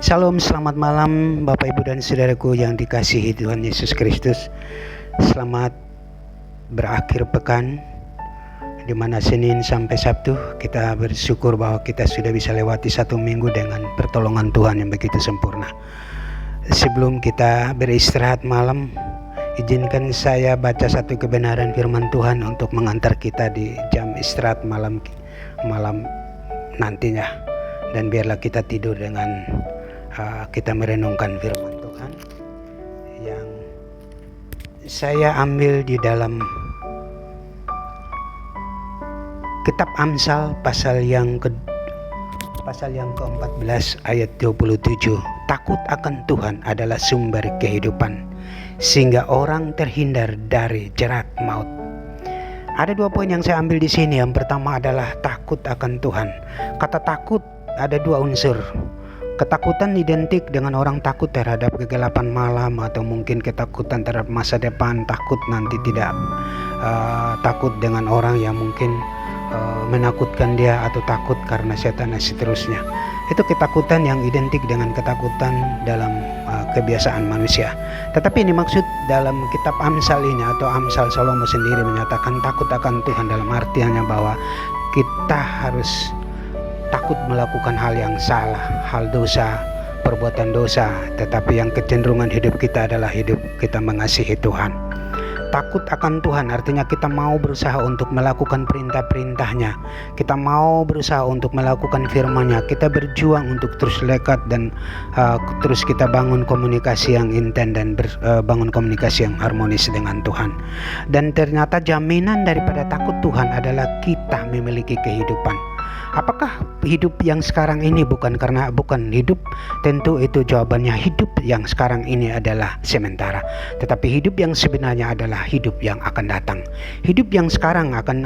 Shalom, selamat malam Bapak Ibu dan Saudaraku yang dikasihi Tuhan Yesus Kristus. Selamat berakhir pekan, di mana Senin sampai Sabtu kita bersyukur bahwa kita sudah bisa lewati satu minggu dengan pertolongan Tuhan yang begitu sempurna. Sebelum kita beristirahat malam, izinkan saya baca satu kebenaran firman Tuhan untuk mengantar kita di jam istirahat malam nantinya. Dan biarlah kita tidur dengan kita merenungkan firman Tuhan yang saya ambil di dalam kitab Amsal pasal yang ke-14 ayat 27. Takut akan Tuhan adalah sumber kehidupan, sehingga orang terhindar dari jerat maut. Ada dua poin yang saya ambil di sini. Yang pertama adalah takut akan Tuhan. Kata takut ada dua unsur. Ketakutan identik dengan orang takut terhadap kegelapan malam, atau mungkin ketakutan terhadap masa depan, takut nanti tidak takut dengan orang yang mungkin menakutkan dia, atau takut karena setan dan seterusnya. Itu ketakutan yang identik dengan ketakutan dalam kebiasaan manusia. Tetapi ini maksud dalam kitab Amsal ini, atau Amsal Salomo sendiri menyatakan takut akan Tuhan dalam artiannya bahwa kita harus takut melakukan hal yang salah, hal dosa, perbuatan dosa, tetapi yang kecenderungan hidup kita adalah hidup kita mengasihi Tuhan. Takut akan Tuhan artinya kita mau berusaha untuk melakukan perintah-perintahnya, kita mau berusaha untuk melakukan firman-Nya, kita berjuang untuk terus dekat dan terus kita bangun komunikasi yang intens dan bangun komunikasi yang harmonis dengan Tuhan. Dan ternyata jaminan daripada takut Tuhan adalah kita memiliki kehidupan. Apakah hidup yang sekarang ini bukan hidup? Tentu itu jawabannya, hidup yang sekarang ini adalah sementara. Tetapi hidup yang sebenarnya adalah hidup yang akan datang. Hidup yang sekarang akan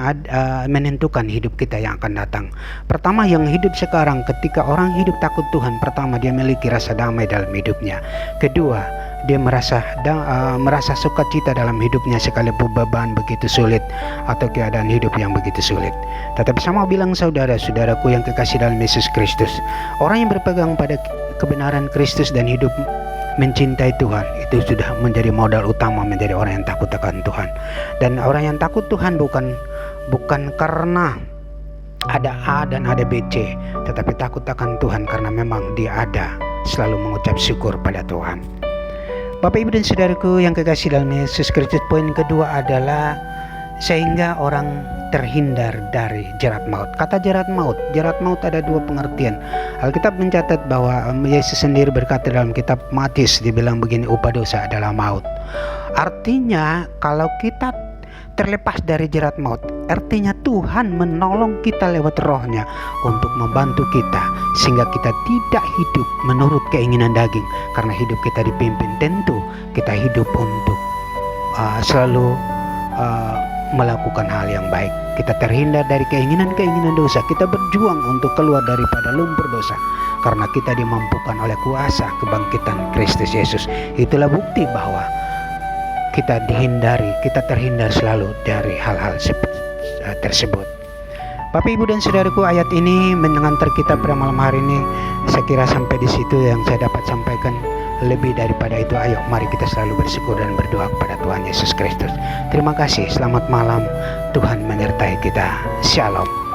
menentukan hidup kita yang akan datang. Pertama, yang hidup sekarang, ketika orang hidup takut Tuhan, pertama dia memiliki rasa damai dalam hidupnya. Kedua, dia merasa sukacita dalam hidupnya sekalipun beban begitu sulit atau keadaan hidup yang begitu sulit. Tetapi sama bilang saudaraku yang kekasih dalam Yesus Kristus, orang yang berpegang pada kebenaran Kristus dan hidup mencintai Tuhan, itu sudah menjadi modal utama menjadi orang yang takut akan Tuhan. Dan orang yang takut Tuhan bukan karena ada A dan ada BC, tetapi takut akan Tuhan karena memang dia ada, selalu mengucap syukur pada Tuhan. Bapak Ibu dan Saudaraku yang kekasih dalam Yesus Kristus, poin kedua adalah sehingga orang terhindar dari jerat maut. Kata jerat maut ada dua pengertian. Alkitab mencatat bahwa Yesus sendiri berkata dalam kitab Matius, dibilang begini, upah dosa adalah maut. Artinya kalau kita terlepas dari jerat maut, artinya Tuhan menolong kita lewat rohnya untuk membantu kita sehingga kita tidak hidup menurut keinginan daging. Karena hidup kita dipimpin, tentu kita hidup untuk selalu melakukan hal yang baik. Kita terhindar dari keinginan-keinginan dosa. Kita berjuang untuk keluar daripada lumpur dosa karena kita dimampukan oleh kuasa kebangkitan Kristus Yesus. Itulah bukti bahwa kita terhindar selalu dari hal-hal tersebut. Bapak Ibu dan Saudaraku, ayat ini mengantar kita pada malam hari ini. Saya kira sampai di situ yang saya dapat sampaikan. Lebih daripada itu, ayo mari kita selalu bersyukur dan berdoa kepada Tuhan Yesus Kristus. Terima kasih, selamat malam. Tuhan menyertai kita. Shalom.